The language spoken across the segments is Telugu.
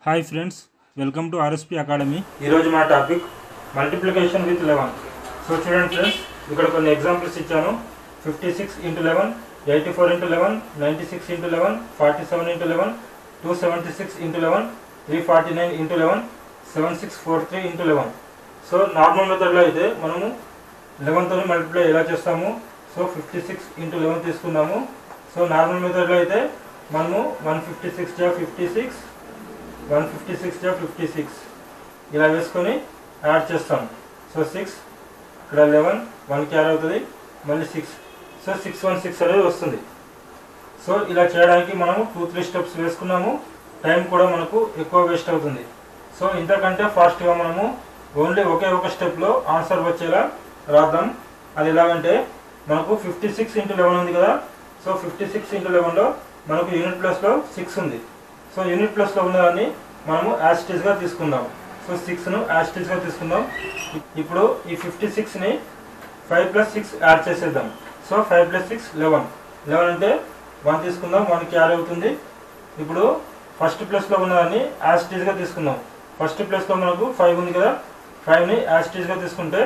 Hi friends, welcome to RSP academy. ఈరోజు మా టాపిక్ మల్టిప్లికేషన్ విత్ 11. సో చూడండి ఫ్రెండ్స్, ఇక్కడ కొన్ని ఎగ్జాంపుల్స్ ఇచ్చాను. 56 × 11, 84 × 11, 96 × 11, 47 × 11, 276 × 11, 349 × 11, 7643 × 11. సో నార్మల్ మెథడ్లో అయితే మనము 11తో మల్టిప్లై ఎలా చేస్తాము? సో 56 × 11 తీసుకున్నాము. సో నార్మల్ మెథడ్లో అయితే మనము 156 × 56, 156 × 56 ఇలా వేసుకొని యాడ్ చేస్తాం. సో 6 ఇక్కడ 11, 1 క్యారీ అవుతుంది, మళ్ళీ 6. సో 616 అనేది వస్తుంది. సో ఇలా చేయడానికి మనము 2-3 స్టెప్స్ వేసుకున్నాము. టైం కూడా మనకు ఎక్కువ వేస్ట్ అవుతుంది. సో ఇంతకంటే ఫాస్ట్గా మనము ఓన్లీ ఒకే ఒక స్టెప్లో ఆన్సర్ వచ్చేలా రాద్దాం. అది ఎలాగంటే మనకు 56 × 11 ఉంది కదా. సో 56 × 11లో మనకు యూనిట్ ప్లస్లో 6 ఉంది. సో యూనిట్ ప్లస్లో ఉన్నదాన్ని మనము యాస్టీస్గా తీసుకుందాం. సో 6ను యాస్టీస్గా తీసుకుందాం. ఇప్పుడు ఈ 56ని 5 + 6 యాడ్ చేసేద్దాం. సో 5 + 6 11. 11 అంటే 1 తీసుకుందాం, 1 క్యారీ అవుతుంది. ఇప్పుడు ఫస్ట్ ప్లస్లో ఉన్నదాన్ని యాస్టీస్గా తీసుకుందాం. ఫస్ట్ ప్లస్లో మనకు 5 ఉంది కదా. 5ని యాస్టీస్గా తీసుకుంటే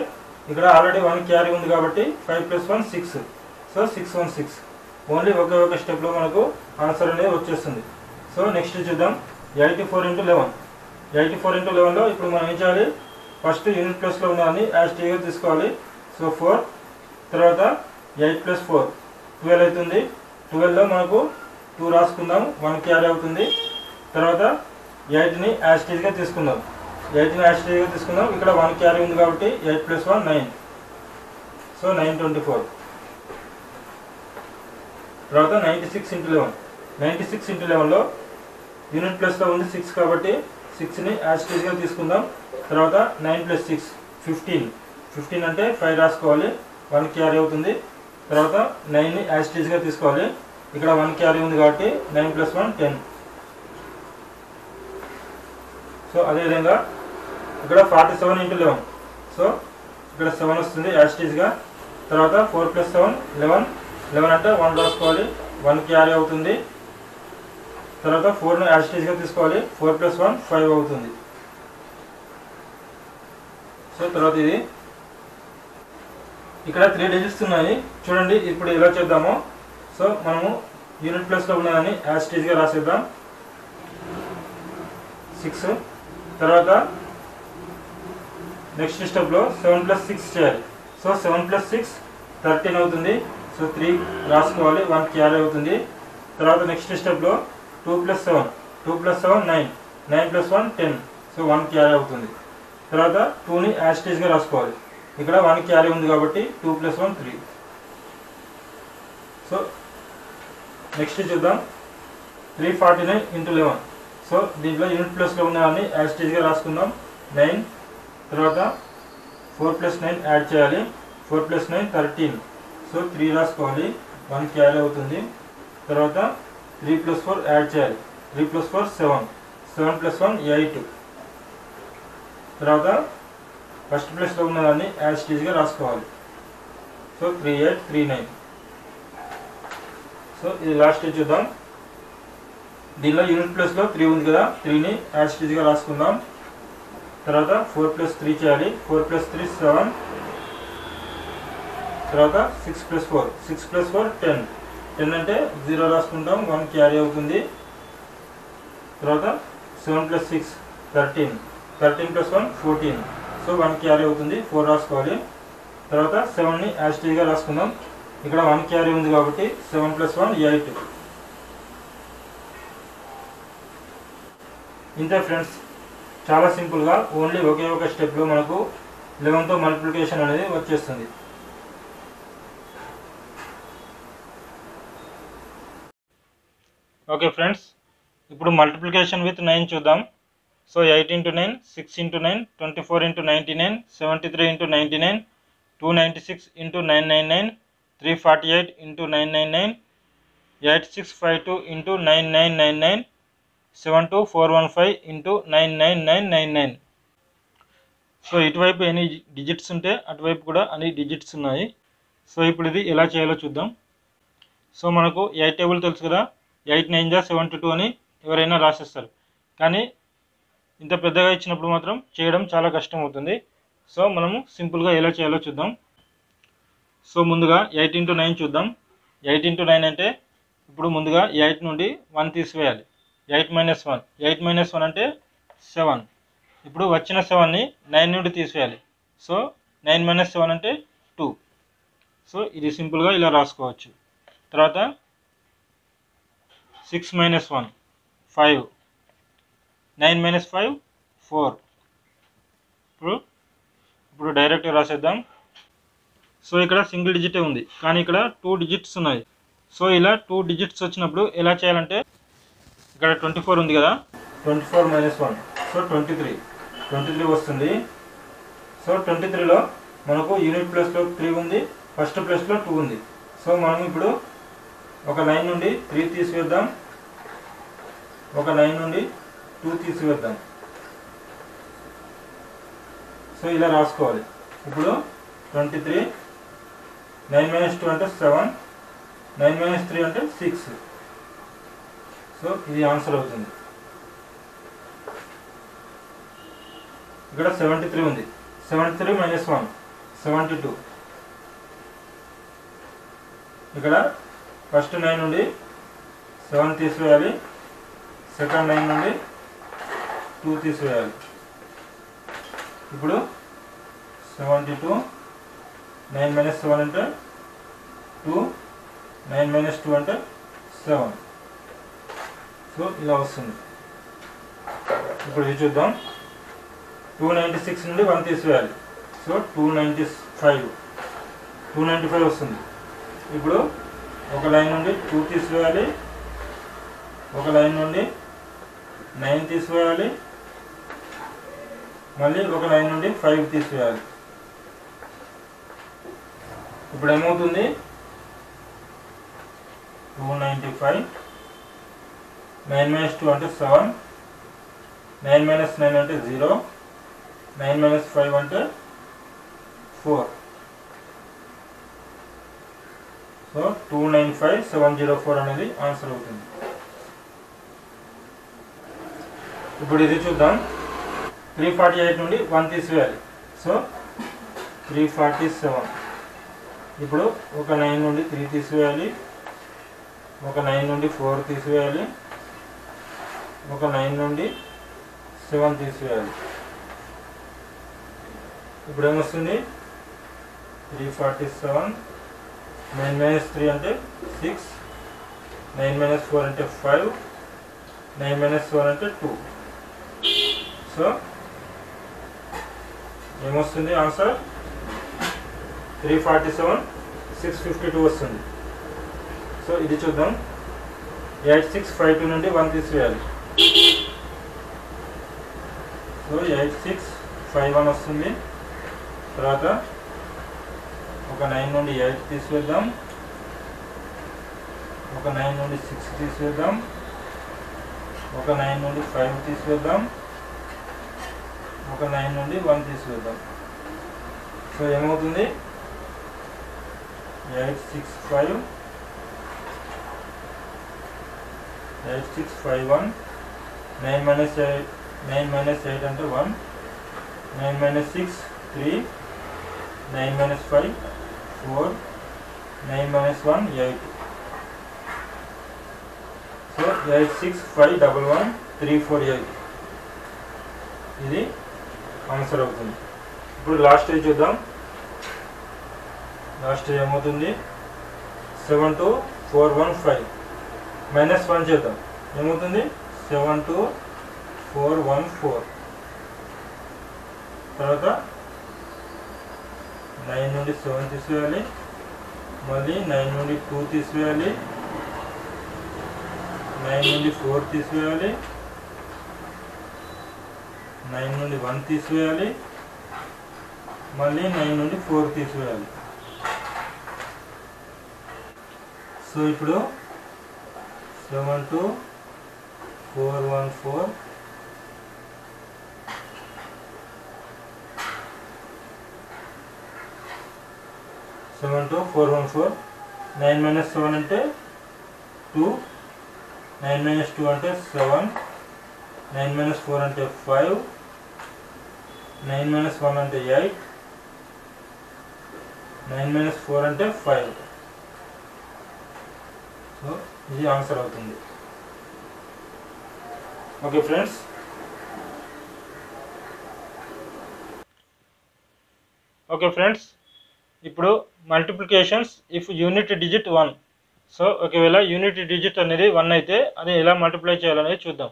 ఇక్కడ ఆల్రెడీ 1 క్యారీ ఉంది కాబట్టి 5 + 1 6. సో 616. ఓన్లీ ఒకే ఒక స్టెప్లో మనకు ఆన్సర్ అనేది వచ్చేస్తుంది. సో నెక్స్ట్ చూద్దాం. 84 × 11. 84 × 11లో ఇప్పుడు మనం ఏం చేయాలి? ఫస్ట్ యూనిట్ ప్లస్లో ఉన్నదాన్ని యాస్టీస్గా తీసుకోవాలి. సో 4, తర్వాత 8 + 4 12 అవుతుంది. 12లో మనకు 2 రాసుకుందాం, 1 క్యారీ అవుతుంది. తర్వాత 8ని యాస్టీస్గా తీసుకుందాం. 8ని యాస్టీస్గా తీసుకుందాం. ఇక్కడ 1 క్యారీ ఉంది కాబట్టి 8 + 1 9. సో 924. తర్వాత 96 × 11. 96 × 11లో యూనిట్ ప్లస్లో ఉంది 6 కాబట్టి 6ని యాస్టీస్గా తీసుకుందాం. తర్వాత 9 + 6 15. 15 అంటే 5 రాసుకోవాలి, 1 క్యారీ అవుతుంది. తర్వాత 9ని యాస్టీస్గా తీసుకోవాలి. ఇక్కడ 1 క్యారీ ఉంది కాబట్టి 9 + 1 10. సో అదేవిధంగా ఇక్కడ 47 × 11. సో ఇక్కడ 7 వస్తుంది యాస్టీస్గా. తర్వాత 4 + 7 11. 11 అంటే 1 రాసుకోవాలి, 1 క్యారీ అవుతుంది. తర్వాత 4ను యాస్టీస్గా తీసుకోవాలి. 4 + 1 5 అవుతుంది. సో తర్వాత ఇది ఇక్కడ 3 డిజిట్స్ ఉన్నాయి చూడండి. ఇప్పుడు ఎలా చేద్దామో, సో మనము యూనిట్ ప్లస్లో ఉన్నదాన్ని యాస్టీస్గా రాసేద్దాం. 6. తర్వాత నెక్స్ట్ స్టెప్లో 7 + 6 చేయాలి. సో 7 + 6 13 అవుతుంది. సో 3 రాసుకోవాలి, 1 క్యారీ అవుతుంది. తర్వాత నెక్స్ట్ స్టెప్లో 2 + 7, 2 + 7 9, 9 + 1 10. సో 1 క్యారీ అవుతుంది. తర్వాత 2ని యాస్టీస్గా రాసుకోవాలి. ఇక్కడ 1 క్యారీ ఉంది కాబట్టి 2 + 1 3. సో నెక్స్ట్ చూద్దాం. 349 × 11. సో దీంట్లో యూనిట్ ప్లస్లో ఉన్నదాన్ని యాస్టీస్గా రాసుకుందాం. 9. తర్వాత 4 + 9 యాడ్ చేయాలి. 4 + 9 13. సో 3 రాసుకోవాలి, 1 క్యారీ అవుతుంది. తర్వాత 3 + 4 యాడ్ చేయాలి. 3 + 4 7. 7 + 1 8. తర్వాత ఫస్ట్ ప్లేస్లో ఉన్నదాన్ని యాస్టీస్గా రాసుకోవాలి. సో 3839. సో ఇది లాస్ట్ చూద్దాం. దీనిలో యూనిట్ ప్లస్లో 3 ఉంది కదా. 3ని యాస్టీస్గా రాసుకుందాం. తర్వాత 4 + 3 చేయాలి. 4 + 3 7. తర్వాత 6 + 4, 6 + 4 10. 10 అంటే 0 రాసుకుంటాం, 1 క్యారీ అవుతుంది. తర్వాత 7 + 6 13. 13 + 1 14. సో 1 క్యారీ అవుతుంది, 4 రాసుకోవాలి. తర్వాత 7ని యాస్టీస్గా రాసుకుందాం. ఇక్కడ 1 క్యారీ ఉంది కాబట్టి 7 + 1 8. ఇంతే ఫ్రెండ్స్, చాలా సింపుల్గా ఓన్లీ ఒకే ఒక స్టెప్లో మనకు 11తో మల్టిప్లికేషన్ అనేది వచ్చేస్తుంది. ఓకే ఫ్రెండ్స్, ఇప్పుడు మల్టిప్లికేషన్ విత్ 9 చూద్దాం. సో 8 × 9, 6 × 9, 24 × 99, 73 × 99, 296 × 999, 348 × 999, 8652 × 9999, 72415 × 99999. సో ఇటువైపు ఎన్ని డిజిట్స్ ఉంటే అటువైపు కూడా అన్ని డిజిట్స్ ఉన్నాయి. సో ఇప్పుడు ఇది ఎలా చేయాలో చూద్దాం. సో మనకు 8 టేబుల్ తెలుసు కదా. 8 × 9 = 72 అని ఎవరైనా రాసేస్తారు. కానీ ఇంత పెద్దగా ఇచ్చినప్పుడు మాత్రం చేయడం చాలా కష్టం అవుతుంది. సో మనము సింపుల్గా ఎలా చేయాలో చూద్దాం. సో ముందుగా 8 into 9 చూద్దాం. 8 into 9 అంటే ఇప్పుడు ముందుగా 8 నుండి 1 తీసివేయాలి. 8 - 1, 8 - 1 అంటే 7. ఇప్పుడు వచ్చిన 7ని 9 నుండి తీసివేయాలి. సో 9 - 7 అంటే 2. సో ఇది సింపుల్గా ఇలా రాసుకోవచ్చు. తర్వాత 6 - 1 5, 9 - 5 4. ఇప్పుడు డైరెక్ట్గా రాసేద్దాం. సో ఇక్కడ సింగిల్ డిజిటే ఉంది, కానీ ఇక్కడ 2 డిజిట్స్ ఉన్నాయి. సో ఇలా 2 డిజిట్స్ వచ్చినప్పుడు ఎలా చేయాలంటే, ఇక్కడ 24 ఉంది కదా, 24 - 1 సో 23 వస్తుంది. సో 23లో మనకు యూనిట్ ప్లేస్లో 3 ఉంది, ఫస్ట్ ప్లేస్లో 2 ఉంది. సో మనం ఇప్పుడు ఒక లైన్ నుండి 3 తీసివేద్దాం, ఒక లైన్ నుండి 2 తీసివేద్దాం. సో ఇలా రాసుకోవాలి. ఇప్పుడు 23, 9 - 2 అంటే 7, 9 - 3 అంటే 6. సో ఇది ఆన్సర్ అవుతుంది. ఇక్కడ 73 ఉంది, 73 - 1 72. ఇక్కడ ఫస్ట్ 9 నుండి 7 తీసివేయాలి, సెకండ్ 9 నుండి 2 తీసివేయాలి. ఇప్పుడు 72, 9 - 7 అంటే 2, 9 - 2 అంటే 7. సో ఇలా వస్తుంది. ఇప్పుడు ఇది చూద్దాం. 296 నుండి 1 తీసివేయాలి. సో 295 వస్తుంది. ఇప్పుడు ఒక లైన్ నుండి 2 తీసివేయాలి, ఒక లైన్ నుండి 9 తీసివేయాలి, మళ్ళీ ఒక లైన్ నుండి 5 తీసివేయాలి. ఇప్పుడు ఏమవుతుంది, 295, 9 - 2 అంటే 7, 9 - 9 అంటే 0, 9 - 5 అంటే 4. సో 295704 అనేది ఆన్సర్ అవుతుంది. ఇప్పుడు ఇది చూద్దాం. 348 నుండి 1 తీసివేయాలి. సో 347. ఇప్పుడు ఒక 9 నుండి 3 తీసివేయాలి, ఒక 9 నుండి 4 తీసివేయాలి, ఒక 9 నుండి 7 తీసివేయాలి. ఇప్పుడు ఏమొస్తుంది, 347, 9 - 3 అంటే 6, 9 - 4 అంటే 5, 9 - 7 అంటే 2. సో ఏమొస్తుంది ఆన్సర్, 347, 652 వస్తుంది. సో ఇది చూద్దాం. 8652 నుండి 1 తీసివేయాలి. సో 8651 వస్తుంది. తర్వాత ఒక 9 నుండి 8 తీసివేద్దాం, ఒక 9 నుండి 6 తీసివేద్దాం, ఒక 9 నుండి 5 తీసివేద్దాం, ఒక 9 నుండి 1 తీసివేద్దాం. సో ఏమవుతుంది, 8651, 9 - 8 అంటే 1, 9 - 6 3, 9 - 5 4, 9 - 1 8. సో 86511348 ఇది ఆన్సర్ అవుతుంది. ఇప్పుడు లాస్ట్ చూద్దాం. లాస్ట్ ఏమవుతుంది, 72415 -1 చేద్దాం. ఏమవుతుంది, 72414. తర్వాత 9 నుండి 7 తీసివేయాలి, మళ్ళీ 9 నుండి 2 తీసివేయాలి, 9 నుండి 4 తీసివేయాలి, 9 నుండి 1 తీసివేయాలి, మళ్ళీ 9 నుండి 4 తీసివేయాలి. సో ఇప్పుడు 72414 72414 9 - 7 అంటే 2, 9 - 2 అంటే 7, 9 minus 4 అంటే 5, 9 minus 1 అంటే 8, 9 minus 4 అంటే 5. సో ఇది ఆన్సర్ అవుతుంది. ఓకే ఫ్రెండ్స్, ఇప్పుడు multiplications if unit digit 1. So ఒకవేళ యూనిట్ డిజిట్ అనేది 1 అయితే అది ఎలా మల్టిప్లై చేయాలనేది చూద్దాం.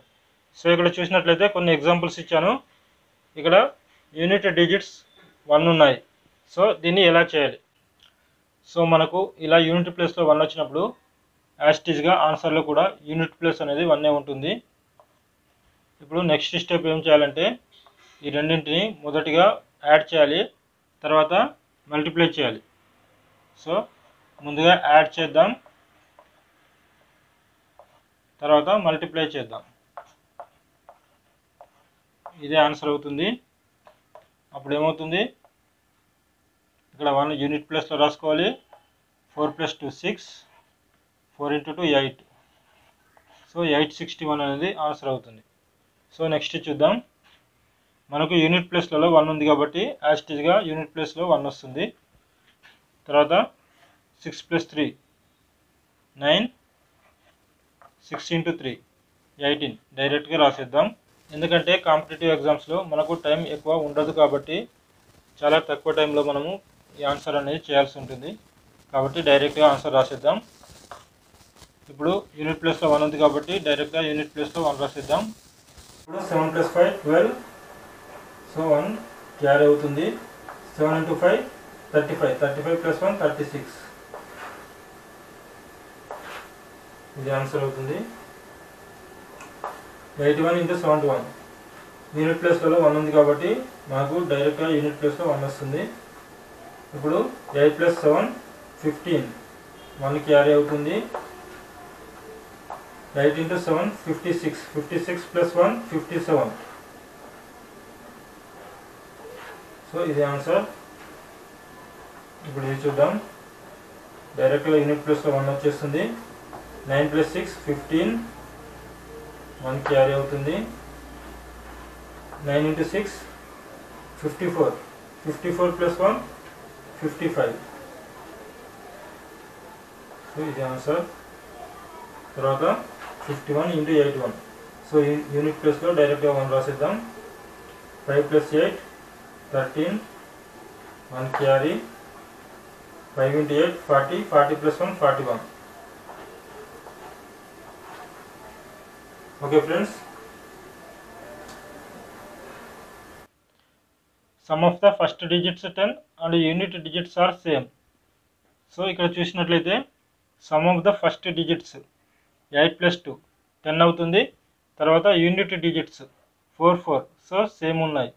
సో ఇక్కడ చూసినట్లయితే కొన్ని ఎగ్జాంపుల్స్ ఇచ్చాను. ఇక్కడ యూనిట్ డిజిట్స్ 1 ఉన్నాయి. సో దీన్ని ఎలా చేయాలి? సో మనకు ఇలా యూనిట్ ప్లేస్లో 1 వచ్చినప్పుడు యాస్టీజ్గా ఆన్సర్లో కూడా యూనిట్ ప్లేస్ అనేది 1 ఉంటుంది. ఇప్పుడు నెక్స్ట్ స్టెప్ ఏం చేయాలంటే ఈ రెండింటిని మొదటిగా యాడ్ చేయాలి, తర్వాత మల్టిప్లై చేయాలి. సో ముందుగా యాడ్ చేద్దాం, తర్వాత మల్టిప్లై చేద్దాం. ఇదే ఆన్సర్ అవుతుంది. అప్పుడు ఏమవుతుంది, ఇక్కడ 1 యూనిట్ ప్లేస్లో రాసుకోవాలి. 4 + 2 6, 4 × 2 8. సో 861 అనేది ఆన్సర్ అవుతుంది. సో నెక్స్ట్ చూద్దాం. మనకు యూనిట్ ప్లేస్లలో 1 ఉంది కాబట్టి యాస్టీజ్గా యూనిట్ ప్లేస్లో 1 వస్తుంది. తర్వాత 6 + 3 9, 6 × 3 18 డైరెక్ట్గా రాసేద్దాం. ఎందుకంటే కాంపిటేటివ్ ఎగ్జామ్స్లో మనకు టైం ఎక్కువ ఉండదు కాబట్టి చాలా తక్కువ టైంలో మనము ఈ ఆన్సర్ అనేది చేయాల్సి ఉంటుంది. కాబట్టి డైరెక్ట్గా ఆన్సర్ రాసేద్దాం. ఇప్పుడు యూనిట్ ప్లేస్లో 1 ఉంది కాబట్టి డైరెక్ట్గా యూనిట్ ప్లేస్లో 1 రాసేద్దాం. ఇప్పుడు 7 + 5 12. సో 1 క్యారీ అవుతుంది. 7 × 5 35, 35 + 1 36. ఇది ఆన్సర్ అవుతుంది. 81 × 71. యూనిట్ ప్లేస్లో 1 ఉంది కాబట్టి మనకు డైరెక్ట్గా యూనిట్ ప్లేస్లో 1 వస్తుంది. ఇప్పుడు 8 + 7 15, 1 క్యారీ అవుతుంది. 8 × 7 56, 56 + 1 57. సో ఇది ఆన్సర్. ఇప్పుడు ఇది చూద్దాం. డైరెక్ట్గా యూనిట్ ప్లేస్లో 1 వచ్చేస్తుంది. 9 + 6 15, 1 క్యారీ అవుతుంది. 9 × 6 54, 54 + 1 55. సో ఇది ఆన్సర్. తర్వాత 51 × 81. సో యూనిట్ ప్లేస్లో డైరెక్ట్గా 1 రాసేద్దాం. 5 + 8 13, 1 carry. 5 × 8 40, 40 + 1 41. Okay friends, sum of the first digits 10 and unit digits are same. So ఇక్కడ చూసినట్లయితే sum of the first digits 8 + 2 10 అవుతుంది. తర్వాత యూనిట్ డిజిట్స్ 4 4. సో సేమ్ ఉన్నాయి.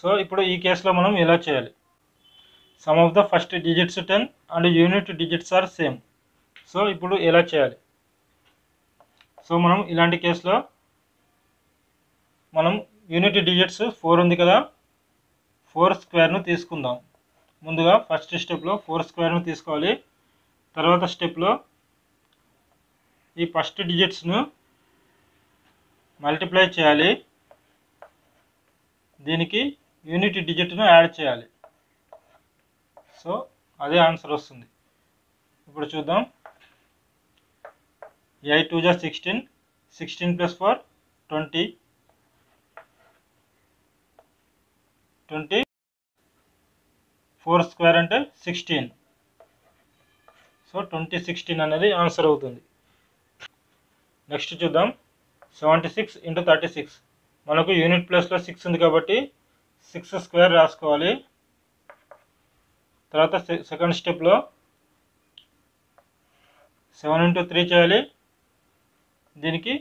సో ఇప్పుడు ఈ కేసులో మనం ఎలా చేయాలి? Sum of the first digits 10 and unit digits are same. So ఇప్పుడు ఎలా చేయాలి? సో మనం ఇలాంటి కేసులో మనం యూనిట్ డిజిట్స్ 4 ఉంది కదా, 4² తీసుకుందాం. ముందుగా ఫస్ట్ స్టెప్లో 4² తీసుకోవాలి. తర్వాత స్టెప్లో ఈ ఫస్ట్ డిజిట్స్ను మల్టిప్లై చేయాలి, దీనికి యూనిట్ డిజిట్ను యాడ్ చేయాలి. సో అదే ఆన్సర్ వస్తుంది. ఇప్పుడు చూద్దాం. 8 × 2 = 16, 16 + 4 20, 20 4² అంటే 16. సో 2016 అనేది ఆన్సర్ అవుతుంది. నెక్స్ట్ చూద్దాం. 76 × 36. మనకు యూనిట్ ప్లేస్లో 6 ఉంది కాబట్టి 6² రాసుకోవాలి. తర్వాత సెకండ్ స్టెప్లో 7 × 3 చేయాలి, దీనికి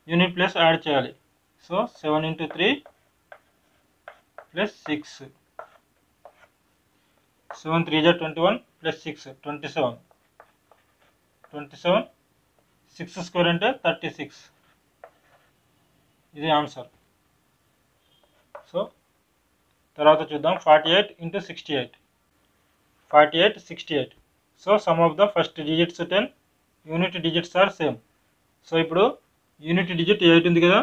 యూనిట్ ప్లేస్ యాడ్ చేయాలి. సో 7 × 3 + 6. 7 × 3 = 21 + 6 27. 27 6² అంటే 36. ఇది ఆన్సర్. సో తర్వాత చూద్దాం. 48 × 68. 48 68. So sum of the first digits 10, unit digits are same. So ఇప్పుడు యూనిట్ డిజిట్ 8 ఉంది కదా,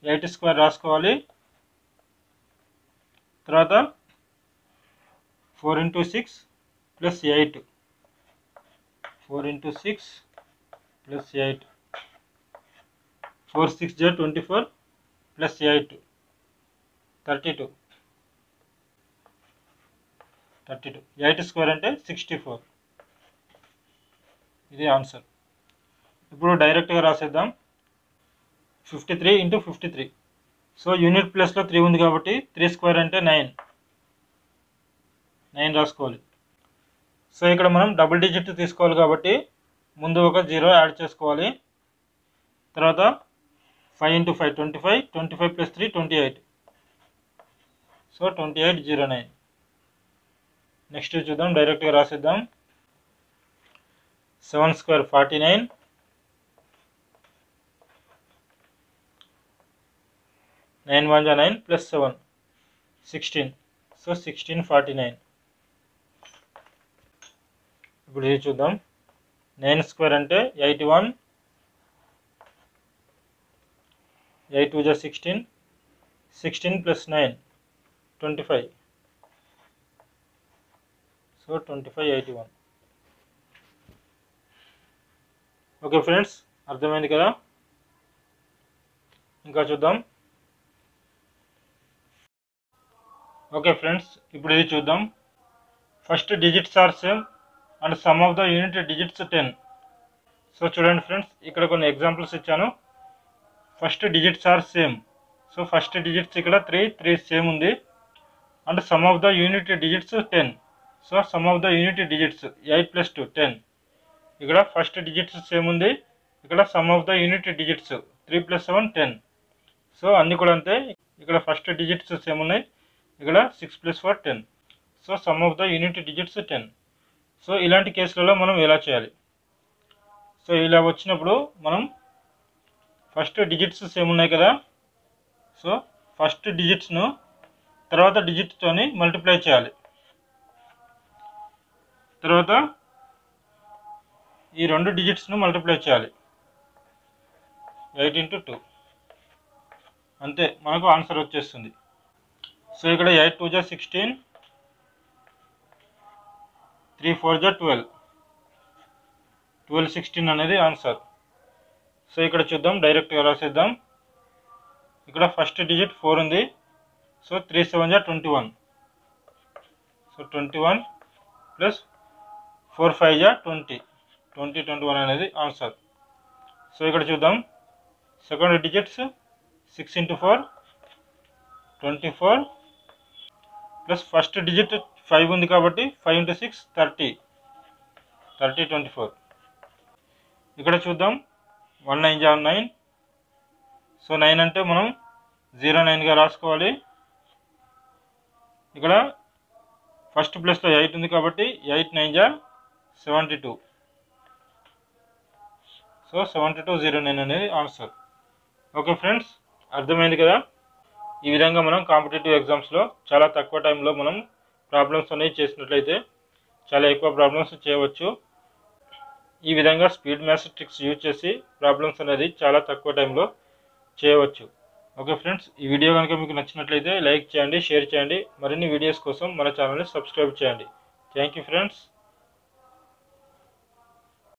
8 స్క్వేర్ రాసుకోవాలి. తర్వాత 4 into 6 plus 8, 4 into 6 plus 8, 4 6 j 24 plus 8 32, 8 square అంటే 64. ఇది ఆన్సర్. ఇప్పుడు డైరెక్ట్గా రాసేద్దాం. 53 into 53. సో యూనిట్ ప్లేస్లో 3 ఉంది కాబట్టి 3 స్క్వేర్ అంటే 9 రాసుకోవాలి. సో ఇక్కడ మనం డబుల్ డిజిట్ తీసుకోవాలి కాబట్టి ముందు ఒక 0 యాడ్ చేసుకోవాలి. తర్వాత 5 into 5 25, 25 plus 3 28. సో 2809. నెక్స్ట్ చూద్దాం, డైరెక్ట్గా రాసేద్దాం. 7 స్క్వేర్ 49, 9 1 9 plus 7 16. సో 1649. ఇప్పుడు ఇది చూద్దాం. 9 స్క్వేర్ అంటే 81, 8 2 16, 16 plus 9 25. సో 2581. ఓకే ఫ్రెండ్స్, అర్థమైంది కదా. ఇంకా చూద్దాం. ఓకే ఫ్రెండ్స్, ఇప్పుడు ఇది చూద్దాం. First digits are same and sum of the unit digits 10. So చూడండి ఫ్రెండ్స్, ఇక్కడ కొన్ని ఎగ్జాంపుల్స్ ఇచ్చాను. First digits are same. So first digits ఇక్కడ 3 సేమ్ ఉంది. And sum of the unit digits 10. So sum of the unit digits 8 plus 2 10. ఇక్కడ ఫస్ట్ డిజిట్స్ సేమ్ ఉంది. ఇక్కడ some of the unit digits 3 plus 7 10. So అన్నీ కూడా అంతే. ఇక్కడ ఫస్ట్ డిజిట్స్ సేమ్ ఉన్నాయి. ఇక్కడ 6 plus 4 10. So sum of the unit digits 10. So ఇలాంటి కేసులలో మనం ఎలా చేయాలి? సో ఇలా వచ్చినప్పుడు మనం ఫస్ట్ డిజిట్స్ సేమ్ ఉన్నాయి కదా. సో ఫస్ట్ డిజిట్స్ను తర్వాత డిజిట్స్తోని మల్టిప్లై చేయాలి. తర్వాత ఈ రెండు డిజిట్స్ను మల్టిప్లై చేయాలి. 8 into 2. అంతే, మనకు ఆన్సర్ వచ్చేస్తుంది. సో ఇక్కడ 8 2 16, 3 4 12, 12 16 అనేది ఆన్సర్. సో ఇక్కడ చూద్దాం, డైరెక్ట్గా రాసేద్దాం. ఇక్కడ ఫస్ట్ డిజిట్ 4 ఉంది. సో 3 7 21. సో 21 ప్లస్ 4 5 20, 21 అనేది ఆన్సర్. సో ఇక్కడ చూద్దాం, second digits 6 into 4 24 plus first digit 5 ఉంది కాబట్టి 5 into 6 30, 24. ఇక్కడ చూద్దాం, 1 9 9. సో 9 అంటే మనం 09గా రాసుకోవాలి. ఇక్కడ ఫస్ట్ ప్లేస్లో 8 ఉంది కాబట్టి 8 9 72. సో 7209 అనేది ఆన్సర్. ఓకే ఫ్రెండ్స్, అర్థమైంది కదా. ఈ విధంగా మనం కాంపిటేటివ్ ఎగ్జామ్స్లో చాలా తక్కువ టైంలో మనం ప్రాబ్లమ్స్ అనేవి చేసినట్లయితే చాలా ఎక్కువ ప్రాబ్లమ్స్ చేయవచ్చు. ఈ విధంగా స్పీడ్ మ్యాథ్స్ ట్రిక్స్ యూజ్ చేసి ప్రాబ్లమ్స్ అనేది చాలా తక్కువ టైంలో చేయవచ్చు. ఓకే ఫ్రెండ్స్, ఈ వీడియో కనుక మీకు నచ్చినట్లయితే లైక్ చేయండి, షేర్ చేయండి. మరిన్ని వీడియోస్ కోసం మన ఛానల్ని సబ్స్క్రైబ్ చేయండి. Thank you friends.